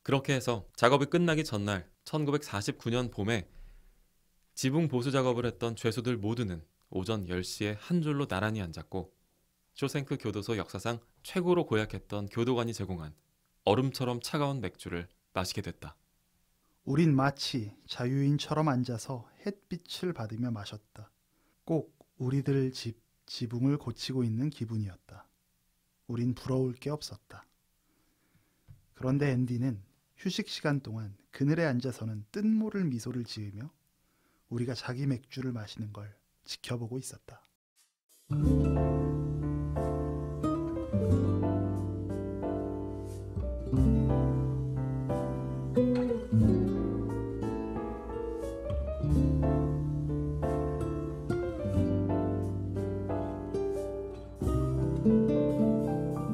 그렇게 해서 작업이 끝나기 전날 1949년 봄에 지붕 보수 작업을 했던 죄수들 모두는 오전 10시에 한 줄로 나란히 앉았고 쇼생크 교도소 역사상 최고로 고약했던 교도관이 제공한 얼음처럼 차가운 맥주를 마시게 됐다. 우린 마치 자유인처럼 앉아서 햇빛을 받으며 마셨다. 꼭 우리들 집 지붕을 고치고 있는 기분이었다. 우린 부러울 게 없었다. 그런데 앤디는 휴식 시간 동안 그늘에 앉아서는 뜻모를 미소를 지으며 우리가 자기 맥주를 마시는 걸 지켜보고 있었다.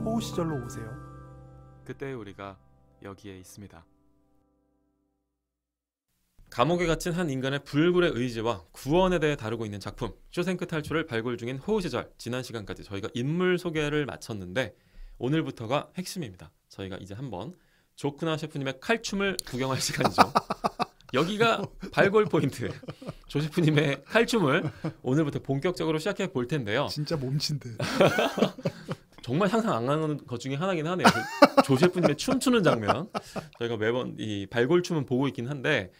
호우 시절로 오세요. 그때 우리가 여기에 있습니다. 감옥에 갇힌 한 인간의 불굴의 의지와 구원에 대해 다루고 있는 작품 쇼생크 탈출을 발굴 중인 호우 시절. 지난 시간까지 저희가 인물 소개를 마쳤는데 오늘부터가 핵심입니다. 저희가 이제 한번 조크나 셰프님의 칼춤을 구경할 시간이죠. 여기가 발굴 포인트. 조 셰프님의 칼춤을 오늘부터 본격적으로 시작해 볼 텐데요. 진짜 몸친데. 정말 상상 안 가는 것 중에 하나긴 하네요. 조 셰프님의 춤추는 장면. 저희가 매번 이 발골춤은 보고 있긴 한데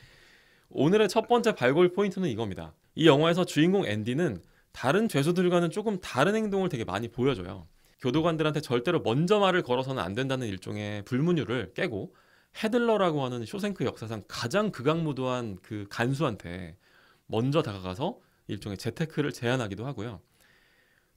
오늘의 첫 번째 발골 포인트는 이겁니다. 이 영화에서 주인공 앤디는 다른 죄수들과는 조금 다른 행동을 되게 많이 보여줘요. 교도관들한테 절대로 먼저 말을 걸어서는 안 된다는 일종의 불문율을 깨고 헤들러라고 하는 쇼생크 역사상 가장 극악무도한 그 간수한테 먼저 다가가서 일종의 재테크를 제안하기도 하고요.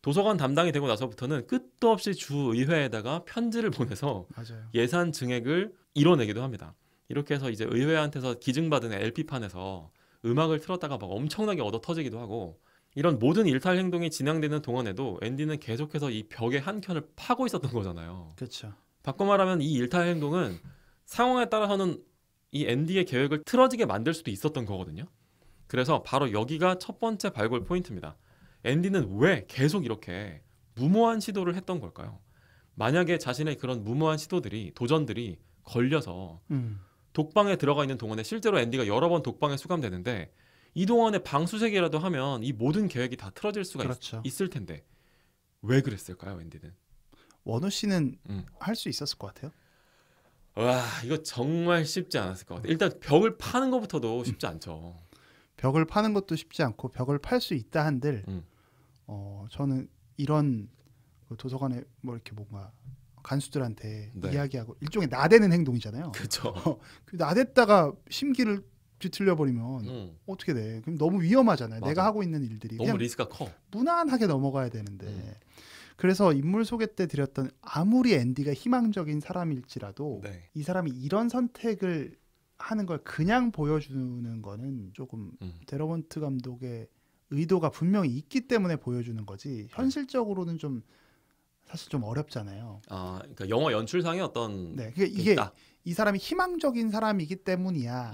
도서관 담당이 되고 나서부터는 끝도 없이 주의회에다가 편지를 보내서 맞아요. 예산 증액을 이뤄내기도 합니다. 이렇게 해서 이제 의회한테서 기증받은 LP판에서 음악을 틀었다가 막 엄청나게 얻어 터지기도 하고 이런 모든 일탈 행동이 진행되는 동안에도 앤디는 계속해서 이 벽의 한 켠을 파고 있었던 거잖아요. 그렇죠. 바꿔 말하면 이 일탈 행동은 상황에 따라서는 이 앤디의 계획을 틀어지게 만들 수도 있었던 거거든요. 그래서 바로 여기가 첫 번째 발굴 포인트입니다. 앤디는 왜 계속 이렇게 무모한 시도를 했던 걸까요? 만약에 자신의 그런 무모한 시도들이 도전들이 걸려서 독방에 들어가 있는 동안에 실제로 앤디가 여러 번 독방에 수감되는데 이 동안에 방수색이라도 하면 이 모든 계획이 다 틀어질 수가 그렇죠. 있을 텐데 왜 그랬을까요, 앤디는? 원우 씨는 할 수 있었을 것 같아요. 와, 이거 정말 쉽지 않았을 것 같아요. 일단 벽을 파는 것부터도 쉽지 않죠. 벽을 파는 것도 쉽지 않고 벽을 팔 수 있다 한들 저는 이런 도서관에 뭐 이렇게 뭔가 간수들한테 네. 이야기하고 일종의 나대는 행동이잖아요. 그렇죠. 나댔다가 심기를 뒤틀려 버리면 어떻게 돼? 그럼 너무 위험하잖아요. 맞아. 내가 하고 있는 일들이 너무 그냥 리스크가 커. 무난하게 넘어가야 되는데 그래서 인물 소개 때 드렸던 아무리 앤디가 희망적인 사람일지라도 네. 이 사람이 이런 선택을 하는 걸 그냥 보여주는 거는 조금 데러먼트 감독의 의도가 분명히 있기 때문에 보여주는 거지 현실적으로는 좀 사실 좀 어렵잖아요. 아, 그러니까 영화 연출상의 어떤 네, 이게 이 사람이 희망적인 사람이기 때문이야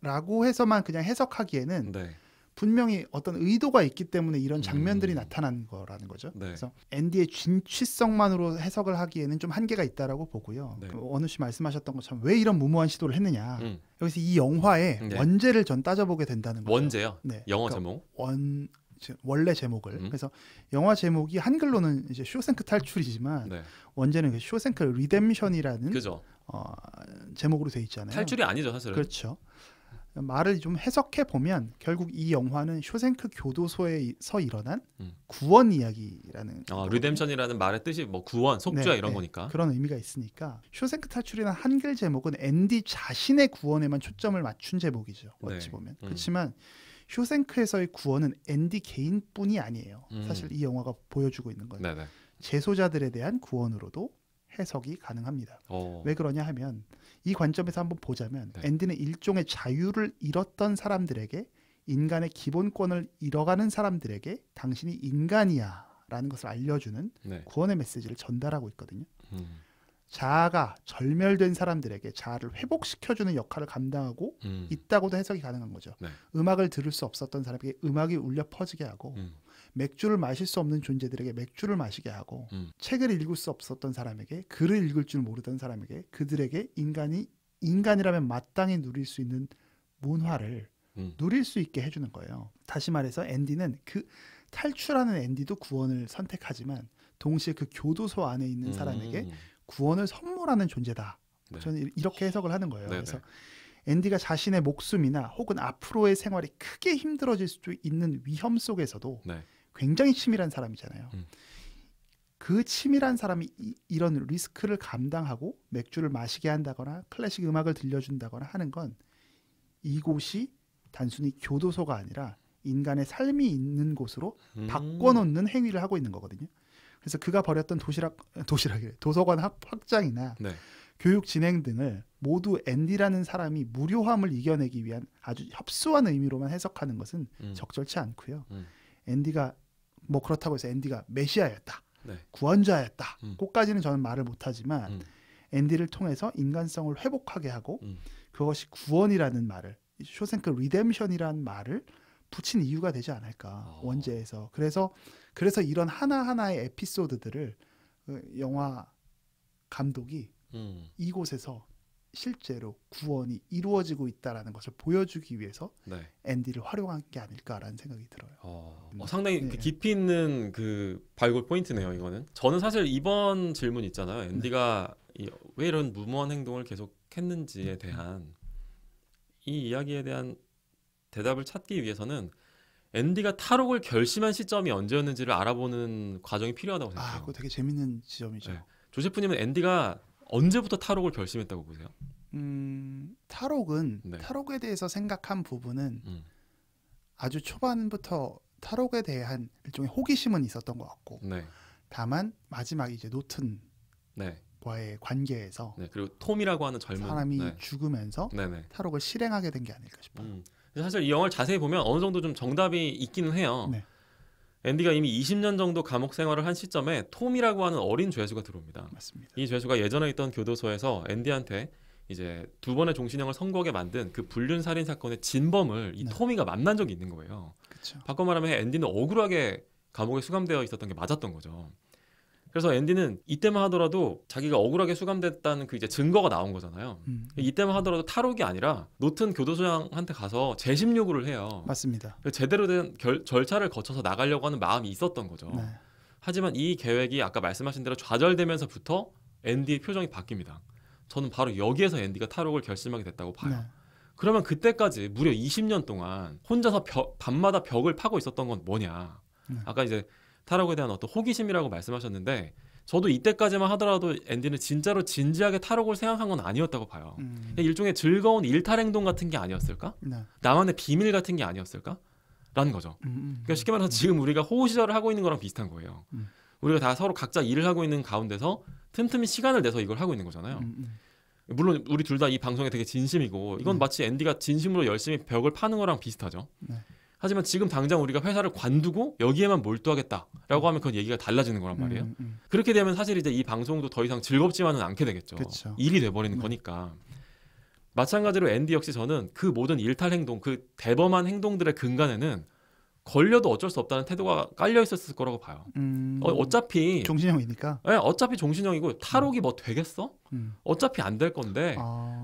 라고 해서만 그냥 해석하기에는 네. 분명히 어떤 의도가 있기 때문에 이런 장면들이 나타난 거라는 거죠. 네. 그래서 앤디의 진취성만으로 해석을 하기에는 좀 한계가 있다라고 보고요. 네. 원우 씨 말씀하셨던 것처럼 왜 이런 무모한 시도를 했느냐. 여기서 이 영화의 네. 원제를 전 따져보게 된다는 거죠. 원제요? 네. 영어 그러니까 제목? 원래 제목을. 그래서 영화 제목이 한글로는 이제 쇼생크 탈출이지만 네. 원제는 쇼생크 리뎀션이라는 그죠. 제목으로 돼 있잖아요. 탈출이 아니죠, 사실은. 그렇죠. 말을 좀 해석해 보면 결국 이 영화는 쇼생크 교도소에서 일어난 구원 이야기라는 리뎀션이라는 말의 뜻이 뭐 구원, 속죄 이런 거니까. 그런 의미가 있으니까 쇼생크 탈출이라는 한글 제목은 앤디 자신의 구원에만 초점을 맞춘 제목이죠. 어찌 보면. 그렇지만 쇼생크에서의 구원은 앤디 개인뿐이 아니에요. 사실 이 영화가 보여주고 있는 건 재소자들에 대한 구원으로도 해석이 가능합니다. 왜 그러냐 하면 이 관점에서 한번 보자면 앤디는 일종의 자유를 잃었던 사람들에게 인간의 기본권을 잃어가는 사람들에게 당신이 인간이야 라는 것을 알려주는 구원의 메시지를 전달하고 있거든요. 자아가 절멸된 사람들에게 자아를 회복시켜주는 역할을 감당하고 있다고도 해석이 가능한 거죠. 음악을 들을 수 없었던 사람에게 음악이 울려 퍼지게 하고 맥주를 마실 수 없는 존재들에게 맥주를 마시게 하고 책을 읽을 수 없었던 사람에게 글을 읽을 줄 모르던 사람에게 그들에게 인간이 인간이라면 마땅히 누릴 수 있는 문화를 누릴 수 있게 해주는 거예요. 다시 말해서 앤디는 그 탈출하는 앤디도 구원을 선택하지만 동시에 그 교도소 안에 있는 사람에게 구원을 선물하는 존재다. 네. 저는 이렇게 해석을 하는 거예요. 네네. 그래서 앤디가 자신의 목숨이나 혹은 앞으로의 생활이 크게 힘들어질 수도 있는 위험 속에서도 네. 굉장히 치밀한 사람이잖아요. 그 치밀한 사람이 이런 리스크를 감당하고 맥주를 마시게 한다거나 클래식 음악을 들려준다거나 하는 건 이곳이 단순히 교도소가 아니라 인간의 삶이 있는 곳으로 바꿔놓는 행위를 하고 있는 거거든요. 그래서 그가 벌였던 도서관 확장이나 네. 교육 진행 등을 모두 앤디라는 사람이 무료함을 이겨내기 위한 아주 협소한 의미로만 해석하는 것은 적절치 않고요. 앤디가 뭐 그렇다고 해서 앤디가 메시아였다. 네. 구원자였다. 꼭까지는 저는 말을 못하지만 앤디를 통해서 인간성을 회복하게 하고 그것이 구원이라는 말을 쇼생크 리뎀션이라는 말을 붙인 이유가 되지 않을까 원제에서. 그래서 이런 하나하나의 에피소드들을 영화 감독이 이곳에서 실제로 구원이 이루어지고 있다라는 것을 보여주기 위해서 네. 앤디를 활용한 게 아닐까라는 생각이 들어요. 상당히 그 깊이 있는 그 발굴 포인트네요. 이거는 저는 사실 이번 질문 있잖아요. 앤디가 왜 이런 무모한 행동을 계속 했는지에 대한 이 이야기에 대한 대답을 찾기 위해서는 앤디가 탈옥을 결심한 시점이 언제였는지를 알아보는 과정이 필요하다고 생각해요. 그거 되게 재밌는 지점이죠. 네. 조세프님은 앤디가 언제부터 탈옥을 결심했다고 보세요? 탈옥은 네. 탈옥에 대해서 생각한 부분은 아주 초반부터 탈옥에 대한 일종의 호기심은 있었던 것 같고, 네. 다만 마지막 이제 노튼과의 네. 관계에서 네. 그리고 톰이라고 하는 젊은 사람이 네. 죽으면서 네네. 탈옥을 실행하게 된 게 아닐까 싶어요. 사실 이 영화를 자세히 보면 어느 정도 좀 정답이 있기는 해요. 네. 앤디가 이미 20년 정도 감옥 생활을 한 시점에 톰이라고 하는 어린 죄수가 들어옵니다. 맞습니다. 이 죄수가 예전에 있던 교도소에서 앤디한테 이제 2번의 종신형을 선고하게 만든 그 불륜 살인 사건의 진범을 이 네. 톰이가 만난 적이 있는 거예요. 그렇죠. 바꿔 말하면 앤디는 억울하게 감옥에 수감되어 있었던 게 맞았던 거죠. 그래서 앤디는 이때만 하더라도 자기가 억울하게 수감됐다는 그 이제 증거가 나온 거잖아요. 이때만 하더라도 탈옥이 아니라 노튼 교도소장한테 가서 재심 요구를 해요. 맞습니다. 제대로 된 절차를 거쳐서 나가려고 하는 마음이 있었던 거죠. 네. 하지만 이 계획이 아까 말씀하신 대로 좌절되면서부터 앤디의 표정이 바뀝니다. 저는 바로 여기에서 앤디가 탈옥을 결심하게 됐다고 봐요. 네. 그러면 그때까지 무려 20년 동안 혼자서 밤마다 벽을 파고 있었던 건 뭐냐. 네. 아까 이제 탈옥에 대한 어떤 호기심이라고 말씀하셨는데 저도 이때까지만 하더라도 앤디는 진짜로 진지하게 탈옥을 생각한 건 아니었다고 봐요. 일종의 즐거운 일탈 행동 같은 게 아니었을까? 네. 나만의 비밀 같은 게 아니었을까? 라는 거죠. 그러니까 쉽게 말해서 지금 우리가 호우시절을 하고 있는 거랑 비슷한 거예요. 우리가 다 서로 각자 일을 하고 있는 가운데서 틈틈이 시간을 내서 이걸 하고 있는 거잖아요. 물론 우리 둘 다 이 방송에 되게 진심이고 이건 마치 앤디가 진심으로 열심히 벽을 파는 거랑 비슷하죠. 네. 하지만 지금 당장 우리가 회사를 관두고 여기에만 몰두하겠다라고 하면 그건 얘기가 달라지는 거란 말이에요. 그렇게 되면 사실 이제 이 방송도 더 이상 즐겁지만은 않게 되겠죠. 그쵸. 일이 돼버리는 거니까. 마찬가지로 앤디 역시 저는 그 모든 일탈 행동, 그 대범한 행동들의 근간에는 걸려도 어쩔 수 없다는 태도가 깔려 있었을 거라고 봐요. 어차피 종신형이니까. 네, 어차피 종신형이고 탈옥이 뭐 되겠어? 어차피 안 될 건데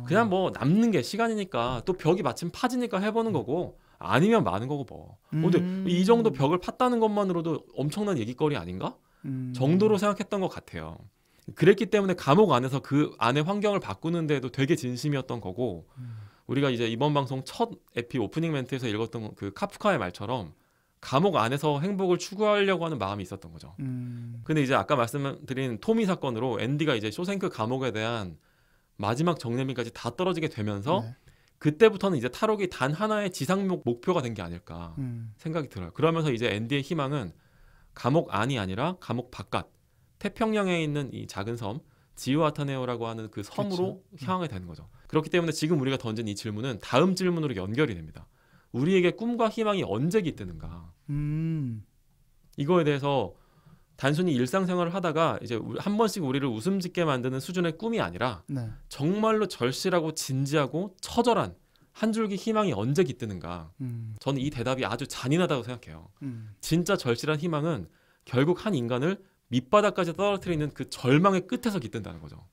그냥 뭐 남는 게 시간이니까 또 벽이 마침 파지니까 해보는 거고 아니면 마는 거고 뭐. 근데 이 정도 벽을 팠다는 것만으로도 엄청난 얘기거리 아닌가? 정도로 생각했던 것 같아요. 그랬기 때문에 감옥 안에서 그 안의 환경을 바꾸는 데도 되게 진심이었던 거고 우리가 이제 이번 방송 첫 에피 오프닝 멘트에서 읽었던 그 카프카의 말처럼 감옥 안에서 행복을 추구하려고 하는 마음이 있었던 거죠. 근데 이제 아까 말씀드린 토미 사건으로 앤디가 이제 쇼생크 감옥에 대한 마지막 정례미까지 다 떨어지게 되면서 네. 그때부터는 이제 탈옥이 단 하나의 지상 목표가 된 게 아닐까 생각이 들어요. 그러면서 이제 앤디의 희망은 감옥 안이 아니라 감옥 바깥 태평양에 있는 이 작은 섬 지우아타네오라고 하는 그 섬으로 향하게 되는 거죠. 그렇기 때문에 지금 우리가 던진 이 질문은 다음 질문으로 연결이 됩니다. 우리에게 꿈과 희망이 언제 깃드는가? 이거에 대해서 단순히 일상생활을 하다가 이제 한 번씩 우리를 웃음 짓게 만드는 수준의 꿈이 아니라 네. 정말로 절실하고 진지하고 처절한 한 줄기 희망이 언제 깃드는가? 저는 이 대답이 아주 잔인하다고 생각해요. 진짜 절실한 희망은 결국 한 인간을 밑바닥까지 떨어뜨리는 그 절망의 끝에서 깃든다는 거죠.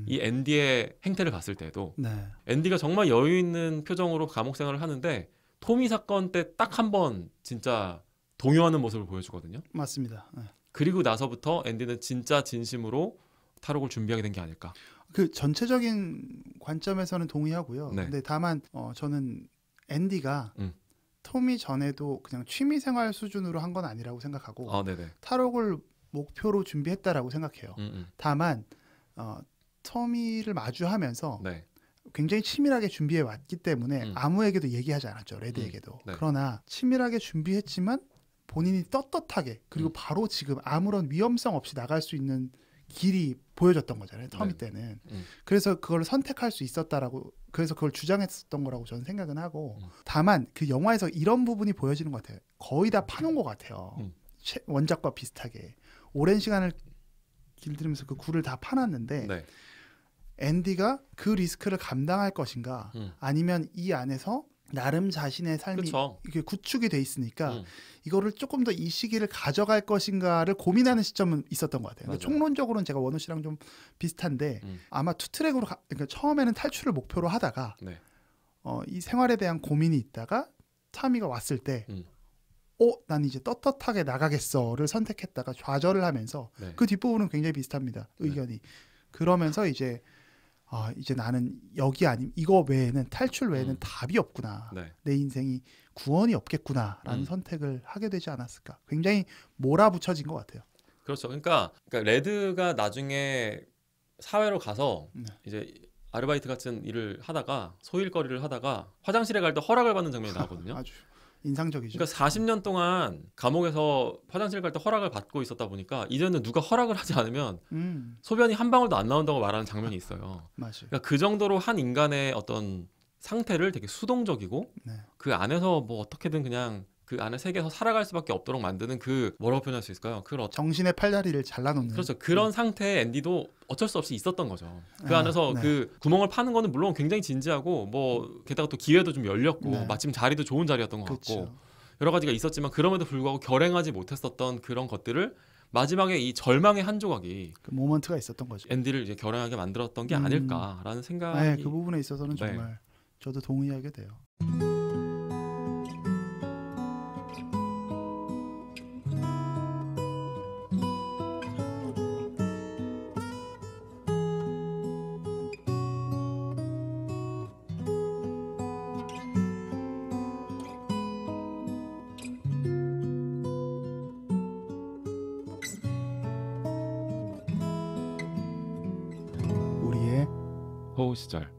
이 앤디의 행태를 봤을 때도 네. 앤디가 정말 여유 있는 표정으로 감옥 생활을 하는데 토미 사건 때 딱 한 번 진짜 동요하는 모습을 보여주거든요. 맞습니다. 네. 그리고 나서부터 앤디는 진짜 진심으로 탈옥을 준비하게 된 게 아닐까. 그 전체적인 관점에서는 동의하고요. 네. 근데 다만 저는 앤디가 톰이 전에도 그냥 취미생활 수준으로 한 건 아니라고 생각하고 탈옥을 목표로 준비했다라고 생각해요. 다만 토미를 마주하면서 네. 굉장히 치밀하게 준비해 왔기 때문에 아무에게도 얘기하지 않았죠. 레드에게도. 네. 그러나 치밀하게 준비했지만 본인이 떳떳하게 그리고 바로 지금 아무런 위험성 없이 나갈 수 있는 길이 보여줬던 거잖아요. 터미 때는. 그래서 그걸 선택할 수 있었다라고 그래서 그걸 주장했었던 거라고 저는 생각은 하고 다만 그 영화에서 이런 부분이 보여지는 것 같아요. 거의 다 파놓은 것 같아요. 원작과 비슷하게. 오랜 시간을 길들이면서 그 굴을 다 파놨는데 네. 앤디가 그 리스크를 감당할 것인가 아니면 이 안에서 나름 자신의 삶이 이게 구축이 돼 있으니까 이거를 조금 더 이 시기를 가져갈 것인가를 고민하는 시점은 있었던 것 같아요. 그러니까 총론적으로는 제가 원우 씨랑 좀 비슷한데 아마 투트랙으로 그러니까 처음에는 탈출을 목표로 하다가 네. 이 생활에 대한 고민이 있다가 타미가 왔을 때 난 이제 떳떳하게 나가겠어를 선택했다가 좌절을 하면서 네. 그 뒷부분은 굉장히 비슷합니다. 의견이. 네. 그러면서 이제 이제 나는 여기 아님 이거 외에는 탈출 외에는 답이 없구나. 네. 내 인생이 구원이 없겠구나라는 선택을 하게 되지 않았을까. 굉장히 몰아붙여진 것 같아요. 그렇죠. 그러니까 레드가 나중에 사회로 가서 이제 아르바이트 같은 일을 하다가 소일거리를 하다가 화장실에 갈 때 허락을 받는 장면이 나오거든요. 아주 인상적이죠. 그러니까 40년 동안 감옥에서 화장실 갈 때 허락을 받고 있었다 보니까 이제는 누가 허락을 하지 않으면 소변이 한 방울도 안 나온다고 말하는 장면이 있어요. 맞아요. 그러니까 그 정도로 한 인간의 어떤 상태를 되게 수동적이고 그 안에서 뭐 어떻게든 그냥 그 안에 세계에서 살아갈 수밖에 없도록 만드는 그 뭐라고 표현할 수 있을까요? 정신의 팔다리를 잘라놓는. 그렇죠. 그런 상태의 앤디도 어쩔 수 없이 있었던 거죠. 그 안에서 그 구멍을 파는 거는 물론 굉장히 진지하고 뭐 게다가 또 기회도 좀 열렸고 마침 자리도 좋은 자리였던 것 같고 여러 가지가 있었지만 그럼에도 불구하고 결행하지 못했었던 그런 것들을 마지막에 이 절망의 한 조각이 그 모먼트가 있었던 거죠. 앤디를 이제 결행하게 만들었던 게 아닐까라는 생각이. 그 부분에 있어서는 정말 저도 동의하게 돼요. 호우 시절.